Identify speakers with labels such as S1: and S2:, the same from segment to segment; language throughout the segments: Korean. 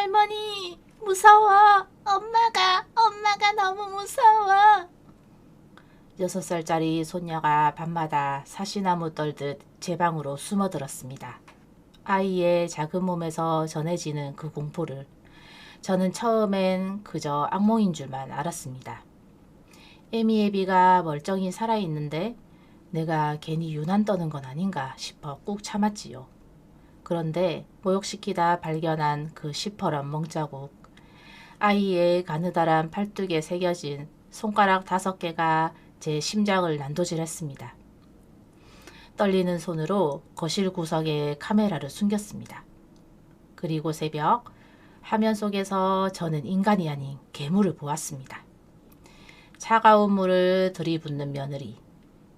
S1: 할머니, 무서워. 엄마가 너무 무서워. 6살짜리 손녀가 밤마다 사시나무 떨듯 제 방으로 숨어들었습니다. 아이의 작은 몸에서 전해지는 그 공포를 저는 처음엔 그저 악몽인 줄만 알았습니다. 에미애비가 멀쩡히 살아있는데 내가 괜히 유난 떠는 건 아닌가 싶어 꾹 참았지요. 그런데 모욕시키다 발견한 그 시퍼런 멍자국, 아이의 가느다란 팔뚝에 새겨진 손가락 5개가 제 심장을 난도질했습니다. 떨리는 손으로 거실 구석에 카메라를 숨겼습니다. 그리고 새벽, 화면 속에서 저는 인간이 아닌 괴물을 보았습니다. 차가운 물을 들이붓는 며느리,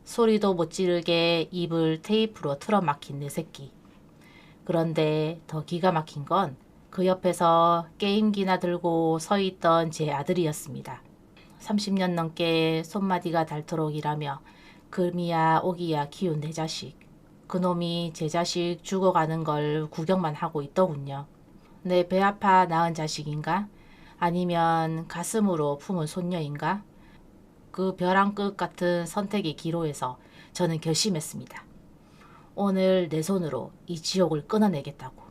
S1: 소리도 못 지르게 입을 테이프로 틀어막힌 내 새끼. 그런데 더 기가 막힌 건 그 옆에서 게임기나 들고 서 있던 제 아들이었습니다. 30년 넘게 손마디가 닳도록 일하며 금이야 오기야 키운 내 자식. 그놈이 제 자식 죽어가는 걸 구경만 하고 있더군요. 내 배 아파 낳은 자식인가? 아니면 가슴으로 품은 손녀인가? 그 벼랑 끝 같은 선택의 기로에서 저는 결심했습니다. 오늘 내 손으로 이 지옥을 끊어내겠다고.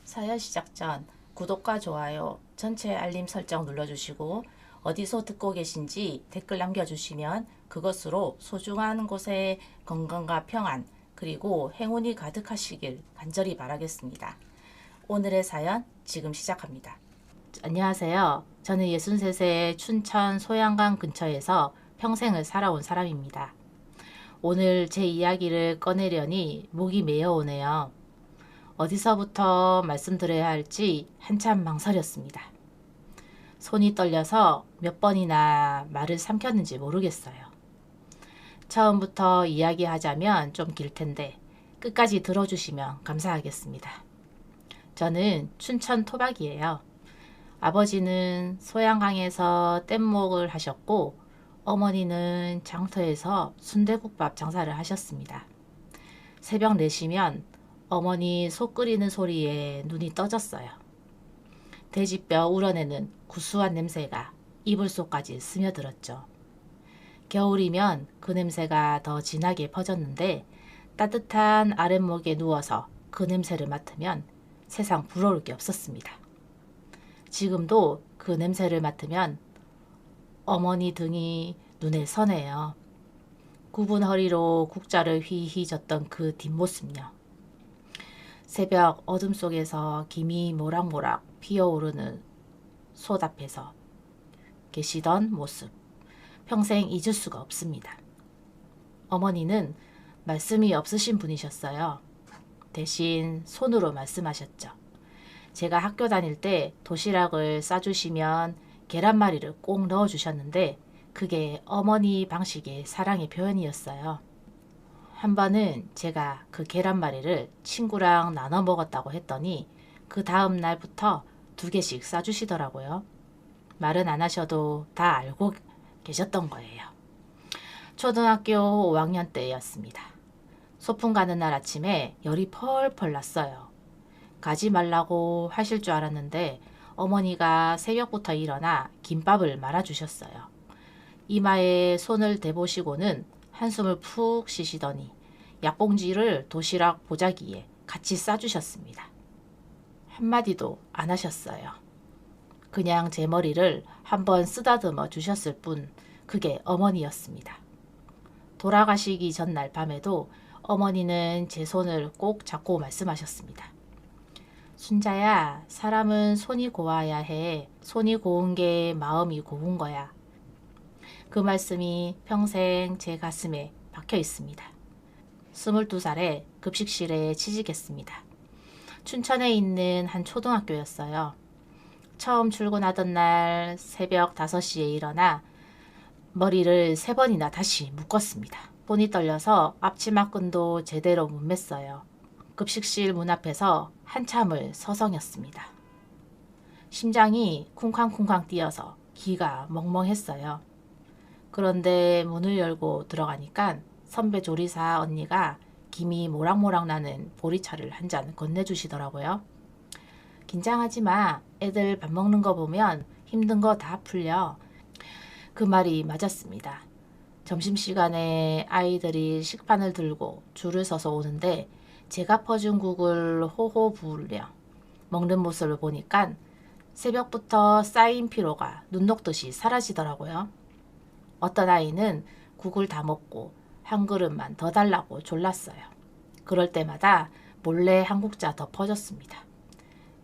S1: 사연 시작 전 구독과 좋아요, 전체 알림 설정 눌러주시고 어디서 듣고 계신지 댓글 남겨주시면 그것으로 소중한 곳에 건강과 평안 그리고 행운이 가득하시길 간절히 바라겠습니다. 오늘의 사연 지금 시작합니다. 안녕하세요. 저는 63세의 춘천 소양강 근처에서 평생을 살아온 사람입니다. 오늘 제 이야기를 꺼내려니 목이 메어오네요. 어디서부터 말씀드려야 할지 한참 망설였습니다. 손이 떨려서 몇 번이나 말을 삼켰는지 모르겠어요. 처음부터 이야기하자면 좀 길 텐데 끝까지 들어주시면 감사하겠습니다. 저는 춘천 토박이에요. 아버지는 소양강에서 뗏목을 하셨고 어머니는 장터에서 순대국밥 장사를 하셨습니다. 새벽 4시면 어머니 속 끓이는 소리에 눈이 떠졌어요. 돼지뼈 우러내는 구수한 냄새가 이불 속까지 스며들었죠. 겨울이면 그 냄새가 더 진하게 퍼졌는데 따뜻한 아랫목에 누워서 그 냄새를 맡으면 세상 부러울 게 없었습니다. 지금도 그 냄새를 맡으면 어머니 등이 눈에 선해요. 굽은 허리로 국자를 휘휘 젓던 그 뒷모습요. 새벽 어둠 속에서 김이 모락모락 피어오르는 솥 앞에서 계시던 모습, 평생 잊을 수가 없습니다. 어머니는 말씀이 없으신 분이셨어요. 대신 손으로 말씀하셨죠. 제가 학교 다닐 때 도시락을 싸주시면 계란말이를 꼭 넣어주셨는데 그게 어머니 방식의 사랑의 표현이었어요. 한 번은 제가 그 계란말이를 친구랑 나눠 먹었다고 했더니 그 다음 날부터 2개씩 싸주시더라고요. 말은 안 하셔도 다 알고 계셨던 거예요. 초등학교 5학년 때였습니다. 소풍 가는 날 아침에 열이 펄펄 났어요. 가지 말라고 하실 줄 알았는데 어머니가 새벽부터 일어나 김밥을 말아주셨어요. 이마에 손을 대보시고는 한숨을 푹 쉬시더니 약봉지를 도시락 보자기에 같이 싸주셨습니다. 한마디도 안 하셨어요. 그냥 제 머리를 한번 쓰다듬어 주셨을 뿐 그게 어머니였습니다. 돌아가시기 전날 밤에도 어머니는 제 손을 꼭 잡고 말씀하셨습니다. 순자야, 사람은 손이 고와야 해. 손이 고운 게 마음이 고운 거야. 그 말씀이 평생 제 가슴에 박혀 있습니다. 22살에 급식실에 취직했습니다. 춘천에 있는 한 초등학교였어요. 처음 출근하던 날 새벽 5시에 일어나 머리를 3번이나 다시 묶었습니다. 손이 떨려서 앞치마끈도 제대로 못 맸어요. 급식실 문 앞에서 한참을 서성였습니다. 심장이 쿵쾅쿵쾅 뛰어서 귀가 멍멍했어요. 그런데 문을 열고 들어가니까 선배 조리사 언니가 김이 모락모락 나는 보리차를 한 잔 건네주시더라고요. 긴장하지 마. 애들 밥 먹는 거 보면 힘든 거 다 풀려. 그 말이 맞았습니다. 점심시간에 아이들이 식판을 들고 줄을 서서 오는데 제가 퍼준 국을 호호 부으려 먹는 모습을 보니까 새벽부터 쌓인 피로가 눈 녹듯이 사라지더라고요. 어떤 아이는 국을 다 먹고 한 그릇만 더 달라고 졸랐어요. 그럴 때마다 몰래 한 국자 더 퍼줬습니다.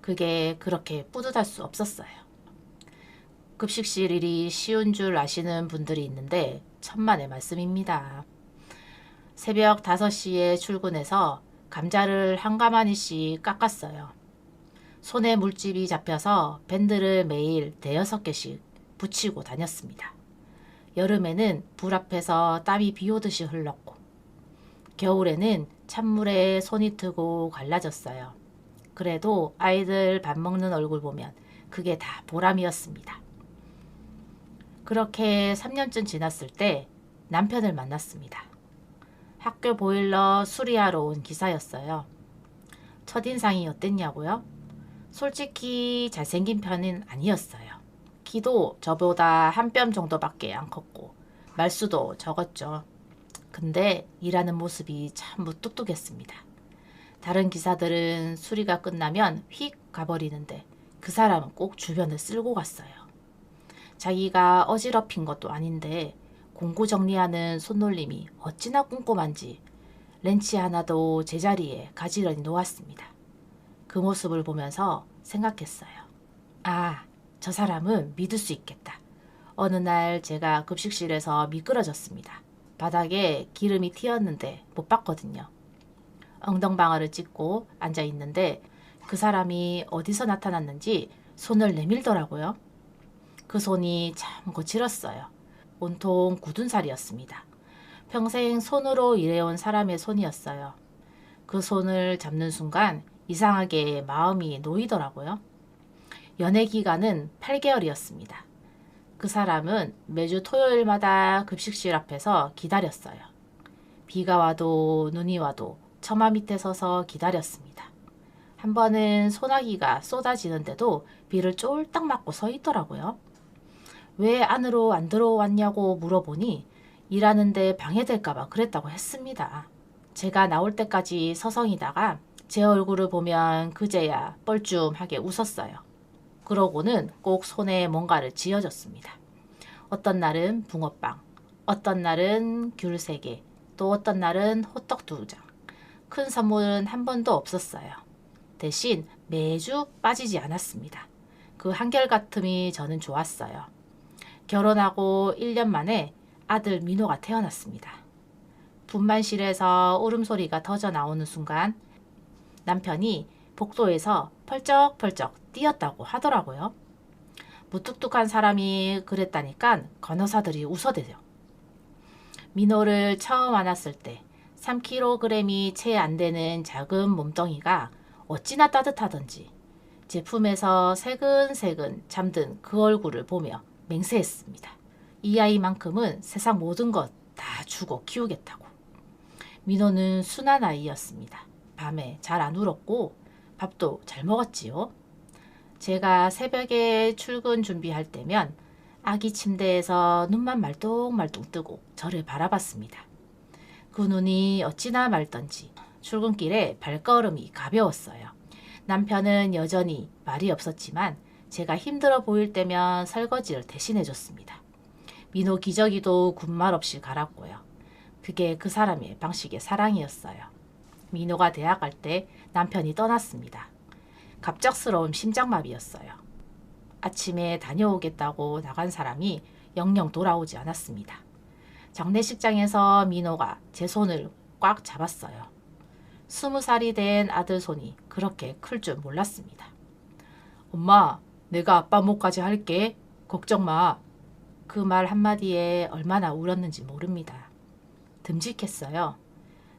S1: 그게 그렇게 뿌듯할 수 없었어요. 급식실 일이 쉬운 줄 아시는 분들이 있는데 천만의 말씀입니다. 새벽 5시에 출근해서 감자를 한 가마니씩 깎았어요. 손에 물집이 잡혀서 밴드를 매일 5-6개씩 붙이고 다녔습니다. 여름에는 불 앞에서 땀이 비 오듯이 흘렀고 겨울에는 찬물에 손이 트고 갈라졌어요. 그래도 아이들 밥 먹는 얼굴 보면 그게 다 보람이었습니다. 그렇게 3년쯤 지났을 때 남편을 만났습니다. 학교 보일러 수리하러 온 기사였어요. 첫인상이 어땠냐고요? 솔직히 잘생긴 편은 아니었어요. 키도 저보다 한 뼘 정도밖에 안 컸고 말수도 적었죠. 근데 일하는 모습이 참 무뚝뚝했습니다. 다른 기사들은 수리가 끝나면 휙 가버리는데 그 사람은 꼭 주변을 쓸고 갔어요. 자기가 어지럽힌 것도 아닌데 공구 정리하는 손놀림이 어찌나 꼼꼼한지 렌치 하나도 제자리에 가지런히 놓았습니다. 그 모습을 보면서 생각했어요. 아, 저 사람은 믿을 수 있겠다. 어느 날 제가 급식실에서 미끄러졌습니다. 바닥에 기름이 튀었는데 못 봤거든요. 엉덩방아를 찢고 앉아 있는데 그 사람이 어디서 나타났는지 손을 내밀더라고요. 그 손이 참 거칠었어요. 온통 굳은 살이었습니다. 평생 손으로 일해온 사람의 손이었어요. 그 손을 잡는 순간 이상하게 마음이 놓이더라고요. 연애 기간은 8개월이었습니다. 그 사람은 매주 토요일마다 급식실 앞에서 기다렸어요. 비가 와도 눈이 와도 처마 밑에 서서 기다렸습니다. 한 번은 소나기가 쏟아지는데도 비를 쫄딱 맞고 서 있더라고요. 왜 안으로 안 들어왔냐고 물어보니 일하는데 방해될까봐 그랬다고 했습니다. 제가 나올 때까지 서성이다가 제 얼굴을 보면 그제야 뻘쭘하게 웃었어요. 그러고는 꼭 손에 뭔가를 쥐어줬습니다. 어떤 날은 붕어빵, 어떤 날은 귤 3개, 또 어떤 날은 호떡 2장. 큰 선물은 한 번도 없었어요. 대신 매주 빠지지 않았습니다. 그 한결같음이 저는 좋았어요. 결혼하고 1년 만에 아들 민호가 태어났습니다. 분만실에서 울음소리가 터져 나오는 순간 남편이 복도에서 펄쩍펄쩍 뛰었다고 하더라고요. 무뚝뚝한 사람이 그랬다니까 간호사들이 웃어대요. 민호를 처음 안았을 때 3kg이 채 안 되는 작은 몸뚱이가 어찌나 따뜻하던지 제품에서 새근새근 잠든 그 얼굴을 보며 맹세했습니다. 이 아이만큼은 세상 모든 것 다 주고 키우겠다고. 민호는 순한 아이였습니다. 밤에 잘 안 울었고 밥도 잘 먹었지요. 제가 새벽에 출근 준비할 때면 아기 침대에서 눈만 말똥말똥 뜨고 저를 바라봤습니다. 그 눈이 어찌나 맑던지 출근길에 발걸음이 가벼웠어요. 남편은 여전히 말이 없었지만 제가 힘들어 보일 때면 설거지를 대신해줬습니다. 민호 기저귀도 군말 없이 갈았고요. 그게 그 사람의 방식의 사랑이었어요. 민호가 대학 갈 때 남편이 떠났습니다. 갑작스러운 심장마비였어요. 아침에 다녀오겠다고 나간 사람이 영영 돌아오지 않았습니다. 장례식장에서 민호가 제 손을 꽉 잡았어요. 20살이 된 아들 손이 그렇게 클 줄 몰랐습니다. 엄마, 내가 아빠 목까지 할게. 걱정 마. 그 말 한마디에 얼마나 울었는지 모릅니다. 듬직했어요.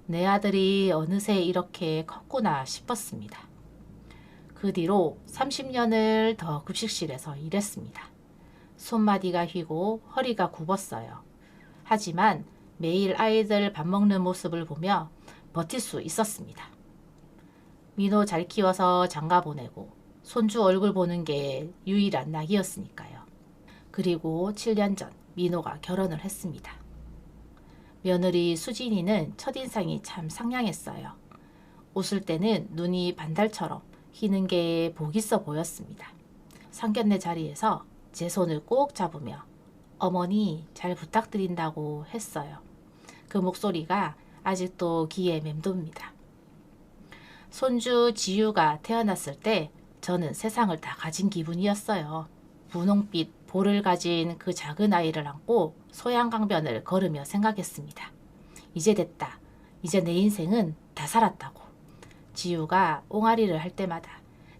S1: 내 아들이 어느새 이렇게 컸구나 싶었습니다. 그 뒤로 30년을 더 급식실에서 일했습니다. 손마디가 휘고 허리가 굽었어요. 하지만 매일 아이들 밥 먹는 모습을 보며 버틸 수 있었습니다. 민호 잘 키워서 장가 보내고 손주 얼굴 보는 게 유일한 낙이었으니까요. 그리고 7년 전 민호가 결혼을 했습니다. 며느리 수진이는 첫인상이 참 상냥했어요. 웃을 때는 눈이 반달처럼 희는 게 복 있어 보였습니다. 상견례 자리에서 제 손을 꼭 잡으며 어머니 잘 부탁드린다고 했어요. 그 목소리가 아직도 귀에 맴돕니다. 손주 지유가 태어났을 때 저는 세상을 다 가진 기분이었어요. 분홍빛 볼을 가진 그 작은 아이를 안고 소양강변을 걸으며 생각했습니다. 이제 됐다. 이제 내 인생은 다 살았다고. 지유가 옹알이를 할 때마다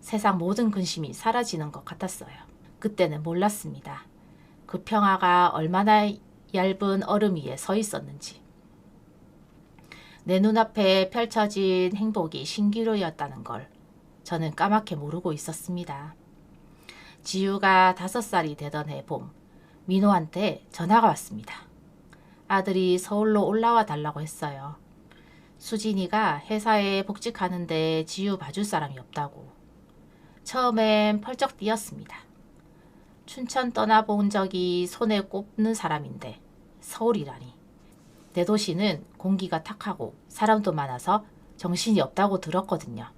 S1: 세상 모든 근심이 사라지는 것 같았어요. 그때는 몰랐습니다. 그 평화가 얼마나 얇은 얼음 위에 서 있었는지. 내 눈앞에 펼쳐진 행복이 신기루였다는 걸 저는 까맣게 모르고 있었습니다. 지유가 5살이 되던 해 봄, 민호한테 전화가 왔습니다. 아들이 서울로 올라와 달라고 했어요. 수진이가 회사에 복직하는데 지유 봐줄 사람이 없다고. 처음엔 펄쩍 뛰었습니다. 춘천 떠나본 적이 손에 꼽는 사람인데 서울이라니. 내 도시는 공기가 탁하고 사람도 많아서 정신이 없다고 들었거든요.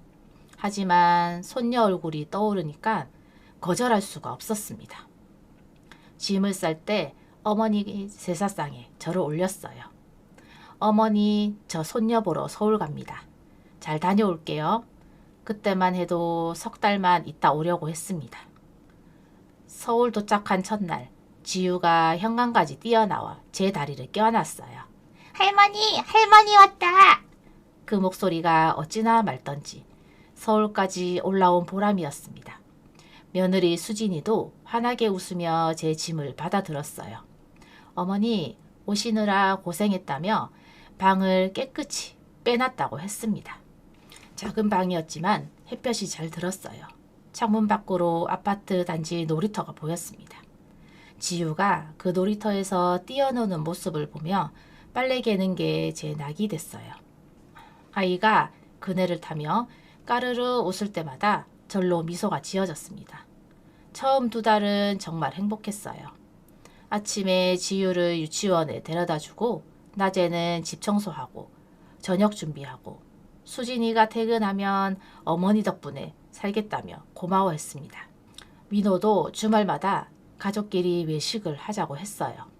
S1: 하지만 손녀 얼굴이 떠오르니까 거절할 수가 없었습니다. 짐을 쌀 때 어머니 제사상에 저를 올렸어요. 어머니, 저 손녀 보러 서울 갑니다. 잘 다녀올게요. 그때만 해도 3달만 있다 오려고 했습니다. 서울 도착한 첫날, 지유가 현관까지 뛰어나와 제 다리를 껴안았어요. 할머니 왔다! 그 목소리가 어찌나 맑던지 서울까지 올라온 보람이었습니다. 며느리 수진이도 환하게 웃으며 제 짐을 받아들었어요. 어머니, 오시느라 고생했다며 방을 깨끗이 빼놨다고 했습니다. 작은 방이었지만 햇볕이 잘 들었어요. 창문 밖으로 아파트 단지 놀이터가 보였습니다. 지유가 그 놀이터에서 뛰어노는 모습을 보며 빨래 개는 게 제 낙이 됐어요. 아이가 그네를 타며 까르르 웃을 때마다 절로 미소가 지어졌습니다. 처음 2달은 정말 행복했어요. 아침에 지유를 유치원에 데려다주고 낮에는 집 청소하고 저녁 준비하고 수진이가 퇴근하면 어머니 덕분에 살겠다며 고마워했습니다. 민호도 주말마다 가족끼리 외식을 하자고 했어요.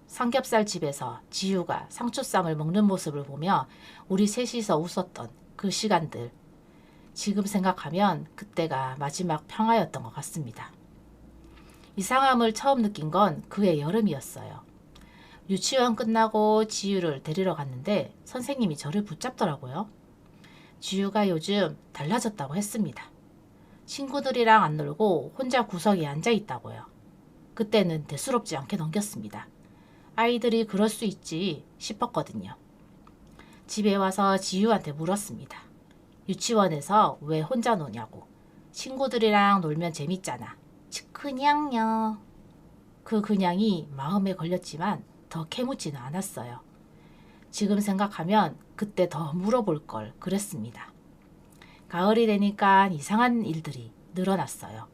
S1: 삼겹살 집에서 지유가 상추쌈을 먹는 모습을 보며 우리 셋이서 웃었던 그 시간들. 지금 생각하면 그때가 마지막 평화였던 것 같습니다. 이상함을 처음 느낀 건 그해 여름이었어요. 유치원 끝나고 지유를 데리러 갔는데 선생님이 저를 붙잡더라고요. 지유가 요즘 달라졌다고 했습니다. 친구들이랑 안 놀고 혼자 구석에 앉아 있다고요. 그때는 대수롭지 않게 넘겼습니다. 아이들이 그럴 수 있지 싶었거든요. 집에 와서 지유한테 물었습니다. 유치원에서 왜 혼자 노냐고. 친구들이랑 놀면 재밌잖아. 그냥요. 그 그냥이 마음에 걸렸지만 더 캐묻지는 않았어요. 지금 생각하면 그때 더 물어볼 걸 그랬습니다. 가을이 되니까 이상한 일들이 늘어났어요.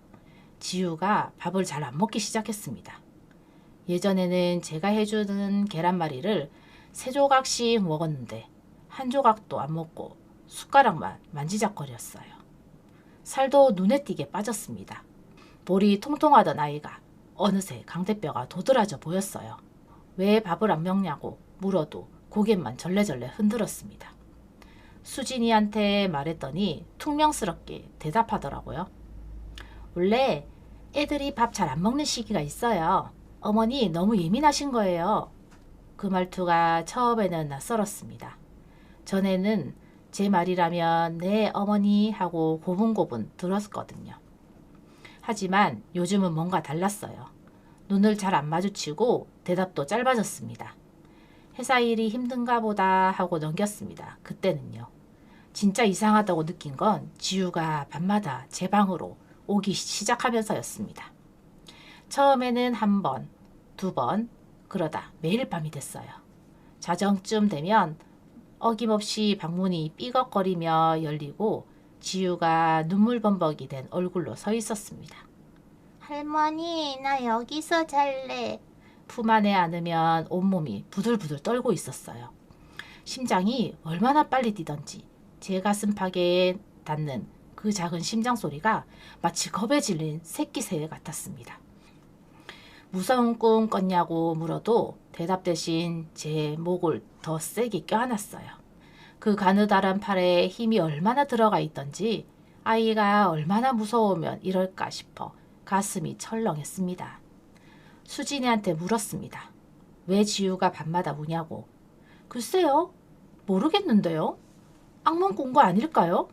S1: 지유가 밥을 잘 안 먹기 시작했습니다. 예전에는 제가 해주는 계란말이를 3조각씩 먹었는데 1조각도 안 먹고 숟가락만 만지작거렸어요. 살도 눈에 띄게 빠졌습니다. 볼이 통통하던 아이가 어느새 강대뼈가 도드라져 보였어요. 왜 밥을 안 먹냐고 물어도 고개만 절레절레 흔들었습니다. 수진이한테 말했더니 퉁명스럽게 대답하더라고요. 원래 애들이 밥 잘 안 먹는 시기가 있어요. 어머니 너무 예민하신 거예요. 그 말투가 처음에는 낯설었습니다. 전에는 제 말이라면 네 어머니 하고 고분고분 들었거든요. 하지만 요즘은 뭔가 달랐어요. 눈을 잘 안 마주치고 대답도 짧아졌습니다. 회사 일이 힘든가 보다 하고 넘겼습니다. 그때는요. 진짜 이상하다고 느낀 건 지유가 밤마다 제 방으로 오기 시작하면서였습니다. 처음에는 1번, 2번, 그러다 매일 밤이 됐어요. 자정쯤 되면 어김없이 방문이 삐걱거리며 열리고 지유가 눈물범벅이 된 얼굴로 서 있었습니다.
S2: 할머니, 나 여기서 잘래.
S1: 품 안에 안으면 온몸이 부들부들 떨고 있었어요. 심장이 얼마나 빨리 뛰던지 제 가슴팍에 닿는 그 작은 심장 소리가 마치 겁에 질린 새끼 새 같았습니다. 무서운 꿈 꿨냐고 물어도 대답 대신 제 목을 더 세게 껴안았어요. 그 가느다란 팔에 힘이 얼마나 들어가 있던지 아이가 얼마나 무서우면 이럴까 싶어 가슴이 철렁했습니다. 수진이한테 물었습니다. 왜 지우가 밤마다 우냐고. 글쎄요. 모르겠는데요. 악몽 꾼 거 아닐까요?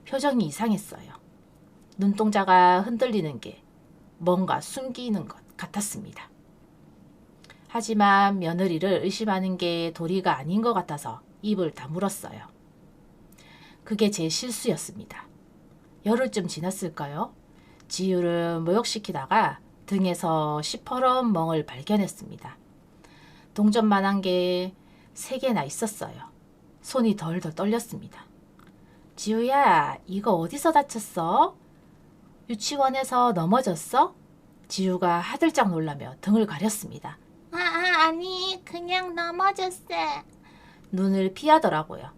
S1: 표정이 이상했어요. 눈동자가 흔들리는 게 뭔가 숨기는 것 같았습니다. 하지만 며느리를 의심하는 게 도리가 아닌 것 같아서 입을 다물었어요. 그게 제 실수였습니다. 열흘쯤 지났을까요? 지유를 모욕시키다가 등에서 시퍼런 멍을 발견했습니다. 동전만한 게 3개나 있었어요. 손이 덜덜 떨렸습니다. 지우야, 이거 어디서 다쳤어? 유치원에서 넘어졌어? 지우가 하들짝 놀라며 등을 가렸습니다.
S2: 아니, 그냥 넘어졌어.
S1: 눈을 피하더라고요.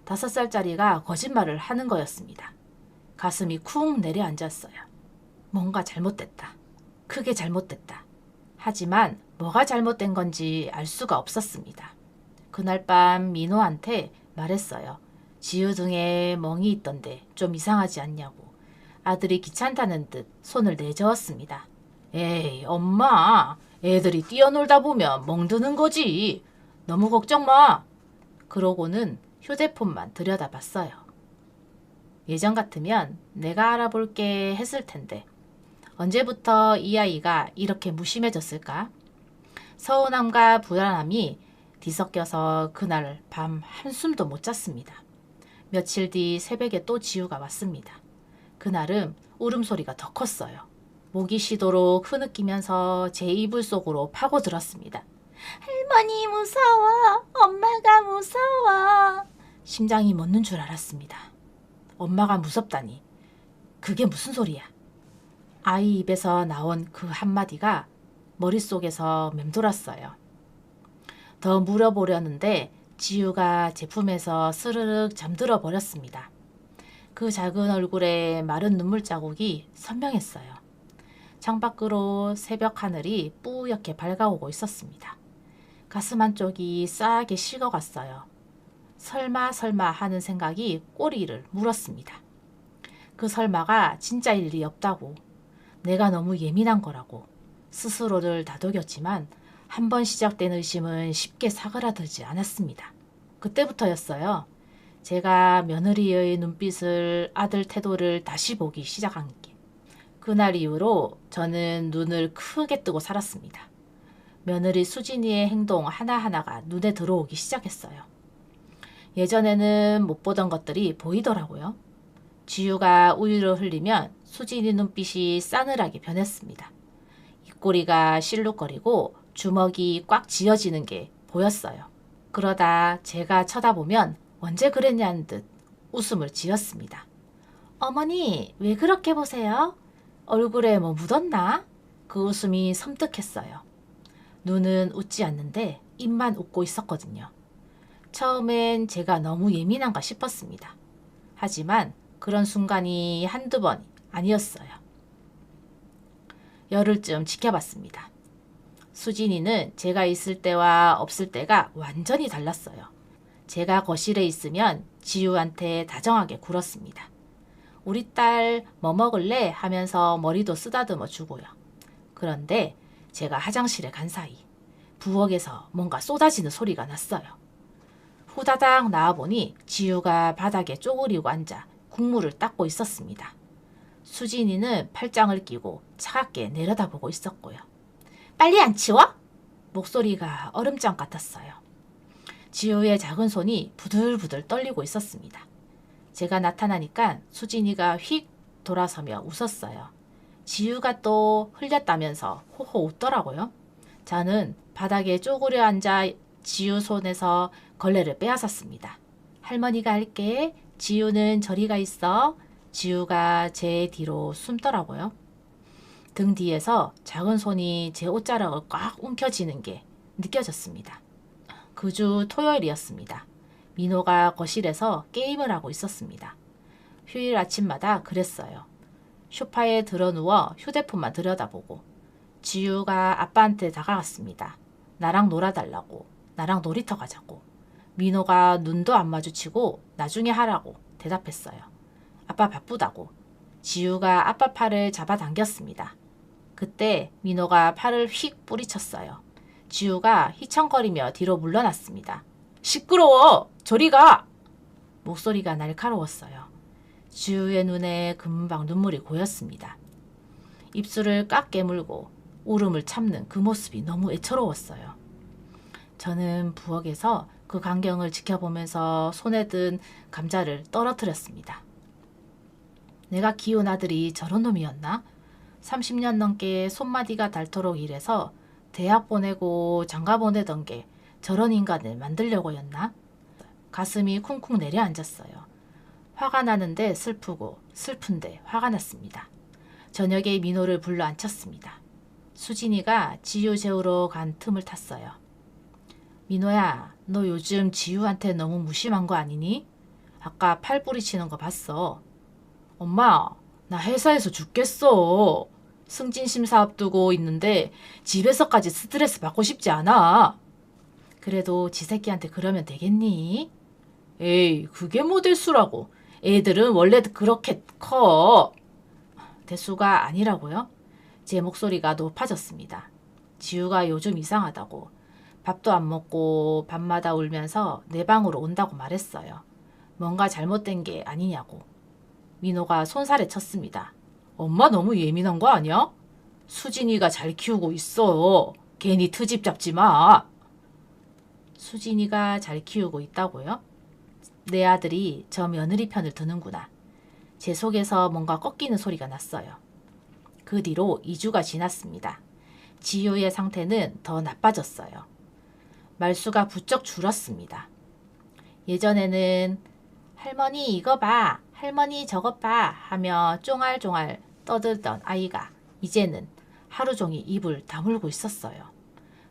S1: 5살짜리가 거짓말을 하는 거였습니다. 가슴이 쿵 내려앉았어요. 뭔가 잘못됐다. 크게 잘못됐다. 하지만 뭐가 잘못된 건지 알 수가 없었습니다. 그날 밤 민호한테 말했어요. 지우 등에 멍이 있던데 좀 이상하지 않냐고. 아들이 귀찮다는 듯 손을 내저었습니다. 에이, 엄마. 애들이 뛰어놀다 보면 멍드는 거지. 너무 걱정 마. 그러고는 휴대폰만 들여다봤어요. 예전 같으면 내가 알아볼게 했을 텐데 언제부터 이 아이가 이렇게 무심해졌을까? 서운함과 불안함이 뒤섞여서 그날 밤 한숨도 못 잤습니다. 며칠 뒤 새벽에 또 지우가 왔습니다. 그날은 울음소리가 더 컸어요. 목이 쉬도록 흐느끼면서 제 이불 속으로 파고들었습니다.
S2: 할머니 무서워. 엄마가 무서워.
S1: 심장이 멎는 줄 알았습니다. 엄마가 무섭다니. 그게 무슨 소리야? 아이 입에서 나온 그 한마디가 머릿속에서 맴돌았어요. 더 물어보려는데 지유가 제품에서 스르륵 잠들어 버렸습니다. 그 작은 얼굴에 마른 눈물 자국이 선명했어요. 창밖으로 새벽 하늘이 뿌옇게 밝아오고 있었습니다. 가슴 한쪽이 싸하게 식어갔어요. 설마 하는 생각이 꼬리를 물었습니다. 그 설마가 진짜일 리 없다고. 내가 너무 예민한 거라고. 스스로를 다독였지만 한 번 시작된 의심은 쉽게 사그라들지 않았습니다. 그때부터였어요. 제가 며느리의 눈빛을, 아들 태도를 다시 보기 시작한 게. 그날 이후로 저는 눈을 크게 뜨고 살았습니다. 며느리 수진이의 행동 하나하나가 눈에 들어오기 시작했어요. 예전에는 못 보던 것들이 보이더라고요. 지유가 우유를 흘리면 수진이 눈빛이 싸늘하게 변했습니다. 입꼬리가 실룩거리고 주먹이 꽉 쥐어지는 게 보였어요. 그러다 제가 쳐다보면 언제 그랬냐는 듯 웃음을 지었습니다. 어머니, 왜 그렇게 보세요? 얼굴에 뭐 묻었나? 그 웃음이 섬뜩했어요. 눈은 웃지 않는데 입만 웃고 있었거든요. 처음엔 제가 너무 예민한가 싶었습니다. 하지만 그런 순간이 한두 번 아니었어요. 열흘쯤 지켜봤습니다. 수진이는 제가 있을 때와 없을 때가 완전히 달랐어요. 제가 거실에 있으면 지유한테 다정하게 굴었습니다. 우리 딸 뭐 먹을래? 하면서 머리도 쓰다듬어 주고요. 그런데 제가 화장실에 간 사이 부엌에서 뭔가 쏟아지는 소리가 났어요. 후다닥 나와보니 지유가 바닥에 쪼그리고 앉아 국물을 닦고 있었습니다. 수진이는 팔짱을 끼고 차갑게 내려다보고 있었고요. 빨리 안 치워? 목소리가 얼음장 같았어요. 지우의 작은 손이 부들부들 떨리고 있었습니다. 제가 나타나니까 수진이가 휙 돌아서며 웃었어요. 지우가 또 흘렸다면서 호호 웃더라고요. 저는 바닥에 쪼그려 앉아 지우 손에서 걸레를 빼앗았습니다. 할머니가 할게. 지우는 저리 가 있어. 지우가 제 뒤로 숨더라고요. 등 뒤에서 작은 손이 제 옷자락을 꽉 움켜쥐는 게 느껴졌습니다. 그 주 토요일이었습니다. 민호가 거실에서 게임을 하고 있었습니다. 휴일 아침마다 그랬어요. 소파에 드러누워 휴대폰만 들여다보고 지우가 아빠한테 다가갔습니다. 나랑 놀아달라고, 나랑 놀이터 가자고. 민호가 눈도 안 마주치고 나중에 하라고 대답했어요. 아빠 바쁘다고. 지우가 아빠 팔을 잡아당겼습니다. 그때 민호가 팔을 휙 뿌리쳤어요. 지우가 휘청거리며 뒤로 물러났습니다. 시끄러워! 저리 가! 목소리가 날카로웠어요. 지우의 눈에 금방 눈물이 고였습니다. 입술을 꽉 깨물고 울음을 참는 그 모습이 너무 애처로웠어요. 저는 부엌에서 그 광경을 지켜보면서 손에 든 감자를 떨어뜨렸습니다. 내가 키운 아들이 저런 놈이었나? 30년 넘게 손마디가 닳도록 일해서 대학 보내고 장가 보내던 게 저런 인간을 만들려고였나? 가슴이 쿵쿵 내려앉았어요. 화가 나는데 슬프고 슬픈데 화가 났습니다. 저녁에 민호를 불러 앉혔습니다. 수진이가 지유 재우러 간 틈을 탔어요. 민호야, 너 요즘 지유한테 너무 무심한 거 아니니? 아까 팔 뿌리치는 거 봤어. 엄마, 나 회사에서 죽겠어. 승진 심사 앞두고 있는데 집에서까지 스트레스 받고 싶지 않아. 그래도 지 새끼한테 그러면 되겠니? 에이, 그게 뭐 대수라고. 애들은 원래 그렇게 커. 대수가 아니라고요? 제 목소리가 높아졌습니다. 지우가 요즘 이상하다고. 밥도 안 먹고 밤마다 울면서 내 방으로 온다고 말했어요. 뭔가 잘못된 게 아니냐고. 민호가 손살에 쳤습니다. 엄마 너무 예민한 거 아니야? 수진이가 잘 키우고 있어. 괜히 트집 잡지 마. 수진이가 잘 키우고 있다고요? 내 아들이 저 며느리 편을 드는구나. 제 속에서 뭔가 꺾이는 소리가 났어요. 그 뒤로 2주가 지났습니다. 지유의 상태는 더 나빠졌어요. 말수가 부쩍 줄었습니다. 예전에는 할머니 이거 봐, 할머니 저것 봐 하며 쫑알쫑알 떠들던 아이가 이제는 하루 종일 입을 다물고 있었어요.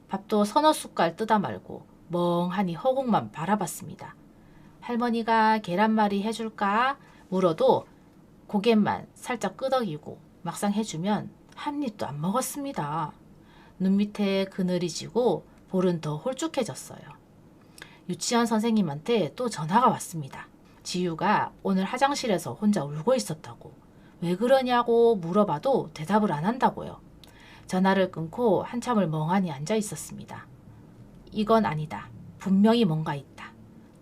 S1: 밥도 서너 숟갈 뜯어 말고 멍하니 허공만 바라봤습니다. 할머니가 계란말이 해줄까 물어도 고갯만 살짝 끄덕이고 막상 해주면 한 입도 안 먹었습니다. 눈 밑에 그늘이 지고 볼은 더 홀쭉해졌어요. 유치원 선생님한테 또 전화가 왔습니다. 지유가 오늘 화장실에서 혼자 울고 있었다고. 왜 그러냐고 물어봐도 대답을 안 한다고요. 전화를 끊고 한참을 멍하니 앉아 있었습니다. 이건 아니다. 분명히 뭔가 있다.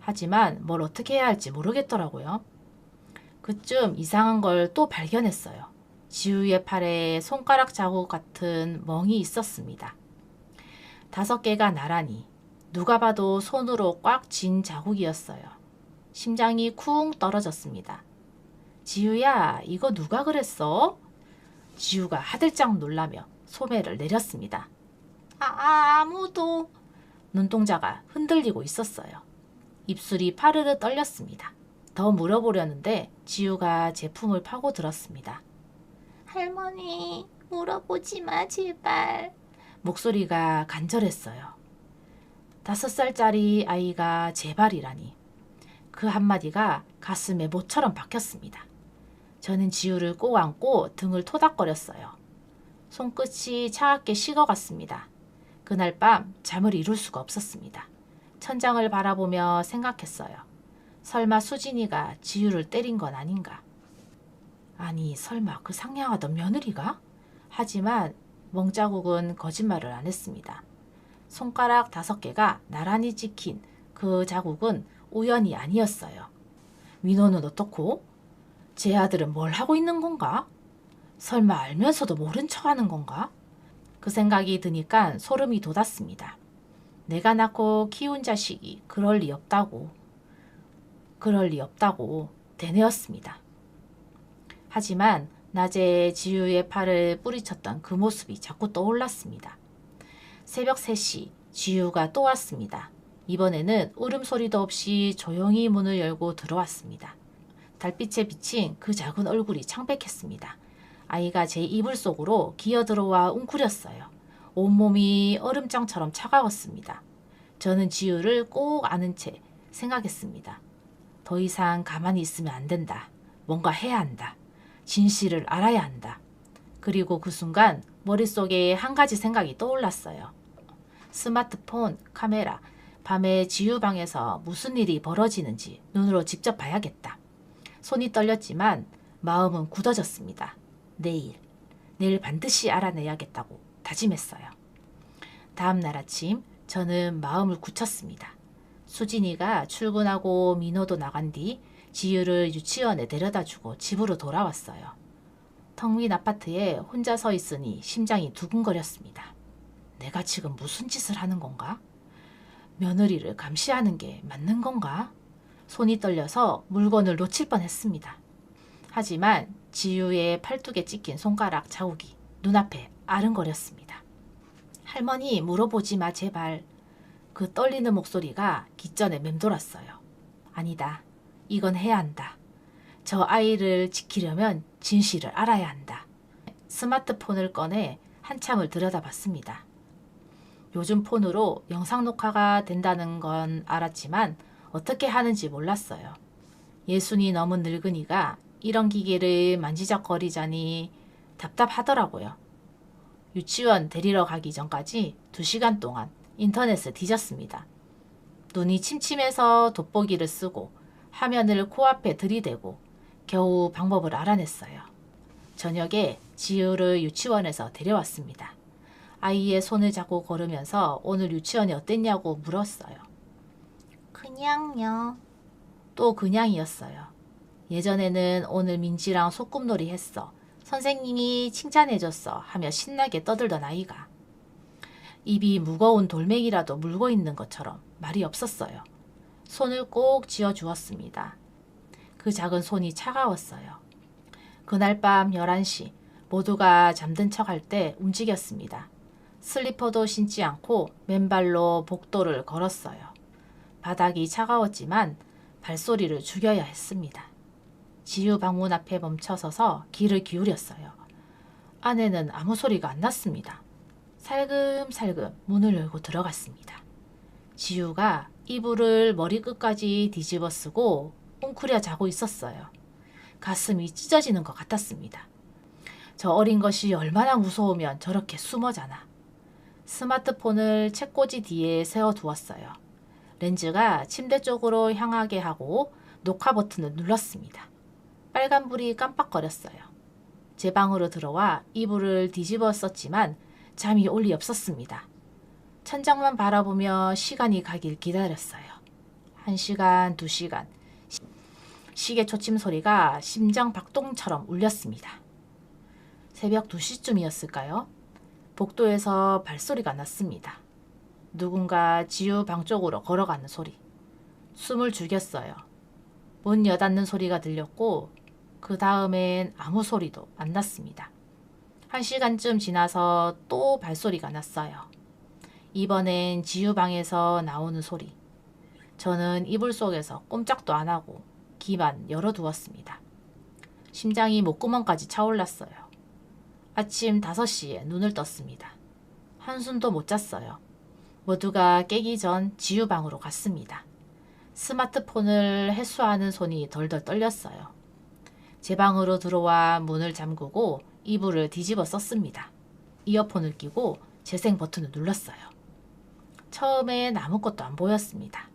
S1: 하지만 뭘 어떻게 해야 할지 모르겠더라고요. 그쯤 이상한 걸 또 발견했어요. 지우의 팔에 손가락 자국 같은 멍이 있었습니다. 5개가 나란히 누가 봐도 손으로 꽉 쥔 자국이었어요. 심장이 쿵 떨어졌습니다. 지우야, 이거 누가 그랬어? 지우가 하들짝 놀라며 소매를 내렸습니다. 아무도. 눈동자가 흔들리고 있었어요. 입술이 파르르 떨렸습니다. 더 물어보려는데 지우가 제 품을 파고들었습니다.
S2: 할머니, 물어보지 마, 제발.
S1: 목소리가 간절했어요. 5살짜리 아이가 제발이라니. 그 한마디가 가슴에 못처럼 박혔습니다. 저는 지우를 꼭 안고 등을 토닥거렸어요. 손끝이 차갑게 식어갔습니다. 그날 밤 잠을 이룰 수가 없었습니다. 천장을 바라보며 생각했어요. 설마 수진이가 지우를 때린 건 아닌가? 아니, 설마 그 상냥하던 며느리가? 하지만 멍자국은 거짓말을 안 했습니다. 손가락 5개가 나란히 찍힌 그 자국은 우연이 아니었어요. 민호는 어떻고? 제 아들은 뭘 하고 있는 건가? 설마 알면서도 모른 척하는 건가? 그 생각이 드니까 소름이 돋았습니다. 내가 낳고 키운 자식이 그럴 리 없다고 되뇌었습니다. 하지만 낮에 지유의 팔을 뿌리쳤던 그 모습이 자꾸 떠올랐습니다. 새벽 3시 지유가 또 왔습니다. 이번에는 울음소리도 없이 조용히 문을 열고 들어왔습니다. 달빛에 비친 그 작은 얼굴이 창백했습니다. 아이가 제 이불 속으로 기어들어와 웅크렸어요. 온몸이 얼음장처럼 차가웠습니다. 저는 지우를 꼭 아는 채 생각했습니다. 더 이상 가만히 있으면 안 된다. 뭔가 해야 한다. 진실을 알아야 한다. 그리고 그 순간 머릿속에 한 가지 생각이 떠올랐어요. 스마트폰, 카메라, 밤에 지우 방에서 무슨 일이 벌어지는지 눈으로 직접 봐야겠다. 손이 떨렸지만 마음은 굳어졌습니다. 내일 반드시 알아내야겠다고 다짐했어요. 다음 날 아침 저는 마음을 굳혔습니다. 수진이가 출근하고 민호도 나간 뒤 지유를 유치원에 데려다주고 집으로 돌아왔어요. 텅 빈 아파트에 혼자 서 있으니 심장이 두근거렸습니다. 내가 지금 무슨 짓을 하는 건가? 며느리를 감시하는 게 맞는 건가? 손이 떨려서 물건을 놓칠 뻔했습니다. 하지만 지유의 팔뚝에 찍힌 손가락 자국이 눈앞에 아른거렸습니다. 할머니 물어보지 마 제발. 그 떨리는 목소리가 귓전에 맴돌았어요. 아니다. 이건 해야 한다. 저 아이를 지키려면 진실을 알아야 한다. 스마트폰을 꺼내 한참을 들여다봤습니다. 요즘 폰으로 영상 녹화가 된다는 건 알았지만 어떻게 하는지 몰랐어요. 60이 넘은 늙은이가 이런 기계를 만지작거리자니 답답하더라고요. 유치원 데리러 가기 전까지 2시간 동안 인터넷을 뒤졌습니다. 눈이 침침해서 돋보기를 쓰고 화면을 코앞에 들이대고 겨우 방법을 알아냈어요. 저녁에 지우를 유치원에서 데려왔습니다. 아이의 손을 잡고 걸으면서 오늘 유치원이 어땠냐고 물었어요.
S2: 그냥요.
S1: 또 그냥이었어요. 예전에는 오늘 민지랑 소꿉놀이 했어. 선생님이 칭찬해줬어 하며 신나게 떠들던 아이가 입이 무거운 돌멩이라도 물고 있는 것처럼 말이 없었어요. 손을 꼭 쥐어주었습니다. 그 작은 손이 차가웠어요. 그날 밤 11시 모두가 잠든 척할 때 움직였습니다. 슬리퍼도 신지 않고 맨발로 복도를 걸었어요. 바닥이 차가웠지만 발소리를 죽여야 했습니다. 지유 방문 앞에 멈춰서서 귀를 기울였어요. 안에는 아무 소리가 안 났습니다. 살금살금 문을 열고 들어갔습니다. 지유가 이불을 머리끝까지 뒤집어 쓰고 웅크려 자고 있었어요. 가슴이 찢어지는 것 같았습니다. 저 어린 것이 얼마나 무서우면 저렇게 숨어 자나. 스마트폰을 책꽂이 뒤에 세워두었어요. 렌즈가 침대 쪽으로 향하게 하고 녹화 버튼을 눌렀습니다. 빨간불이 깜빡거렸어요. 제 방으로 들어와 이불을 뒤집어 썼지만 잠이 올 리 없었습니다. 천장만 바라보며 시간이 가길 기다렸어요. 1시간, 2시간. 시계 초침 소리가 심장 박동처럼 울렸습니다. 새벽 2시쯤이었을까요? 복도에서 발소리가 났습니다. 누군가 지우 방 쪽으로 걸어가는 소리. 숨을 죽였어요. 문 여닫는 소리가 들렸고 그 다음엔 아무 소리도 안 났습니다. 1시간쯤 지나서 또 발소리가 났어요. 이번엔 지우 방에서 나오는 소리. 저는 이불 속에서 꼼짝도 안 하고 귀만 열어두었습니다. 심장이 목구멍까지 차올랐어요. 아침 5시에 눈을 떴습니다. 한숨도 못 잤어요. 모두가 깨기 전 지우 방으로 갔습니다. 스마트폰을 해수하는 손이 덜덜 떨렸어요. 제 방으로 들어와 문을 잠그고 이불을 뒤집어 썼습니다. 이어폰을 끼고 재생 버튼을 눌렀어요. 처음엔 아무것도 안 보였습니다.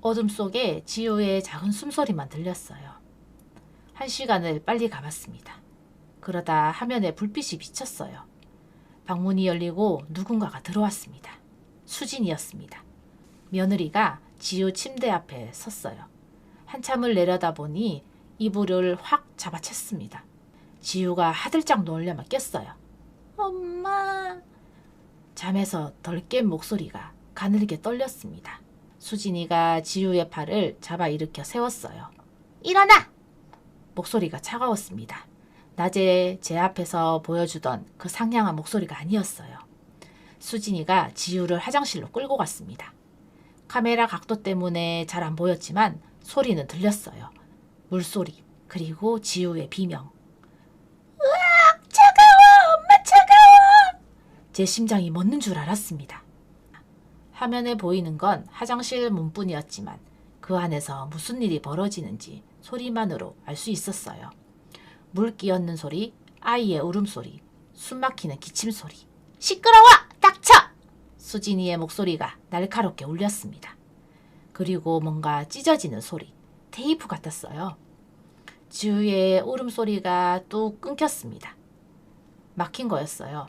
S1: 어둠 속에 지우의 작은 숨소리만 들렸어요. 1시간을 빨리 감았습니다. 그러다 화면에 불빛이 비쳤어요. 방문이 열리고 누군가가 들어왔습니다. 수진이었습니다. 며느리가 지우 침대 앞에 섰어요. 한참을 내려다보니 이불을 확 잡아챘습니다. 지우가 하들짝 놀려만 깼어요.
S2: 엄마.
S1: 잠에서 덜 깬 목소리가 가늘게 떨렸습니다. 수진이가 지우의 팔을 잡아 일으켜 세웠어요.
S2: 일어나!
S1: 목소리가 차가웠습니다. 낮에 제 앞에서 보여주던 그 상냥한 목소리가 아니었어요. 수진이가 지우를 화장실로 끌고 갔습니다. 카메라 각도 때문에 잘 안 보였지만 소리는 들렸어요. 물소리, 그리고 지우의 비명.
S2: 차가워! 엄마 차가워!
S1: 제 심장이 멎는 줄 알았습니다. 화면에 보이는 건 화장실 문뿐이었지만 그 안에서 무슨 일이 벌어지는지 소리만으로 알 수 있었어요. 물 끼얹는 소리, 아이의 울음소리, 숨막히는 기침소리.
S2: 시끄러워! 닥쳐!
S1: 수진이의 목소리가 날카롭게 울렸습니다. 그리고 뭔가 찢어지는 소리, 테이프 같았어요. 지우의 울음소리가 뚝 끊겼습니다. 막힌 거였어요.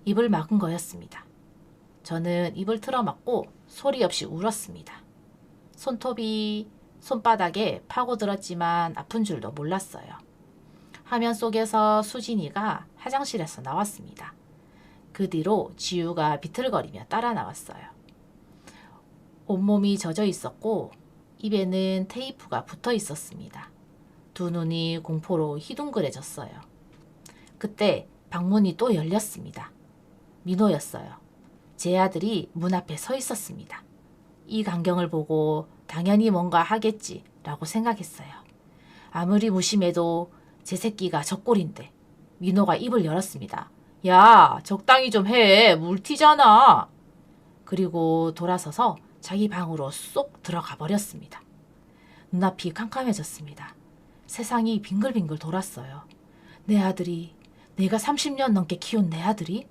S1: 입을 막은 거였습니다. 저는 입을 틀어막고 소리 없이 울었습니다. 손톱이 손바닥에 파고들었지만 아픈 줄도 몰랐어요. 화면 속에서 수진이가 화장실에서 나왔습니다. 그 뒤로 지우가 비틀거리며 따라 나왔어요. 온몸이 젖어 있었고 입에는 테이프가 붙어 있었습니다. 두 눈이 공포로 희둥그레졌어요. 그때 방문이 또 열렸습니다. 민호였어요. 제 아들이 문 앞에 서 있었습니다. 이 광경을 보고 당연히 뭔가 하겠지라고 생각했어요. 아무리 무심해도 제 새끼가 저 꼴인데. 민호가 입을 열었습니다. 야, 적당히 좀 해. 물 튀잖아. 그리고 돌아서서 자기 방으로 쏙 들어가 버렸습니다. 눈앞이 캄캄해졌습니다. 세상이 빙글빙글 돌았어요. 내 아들이, 내가 30년 넘게 키운 내 아들이?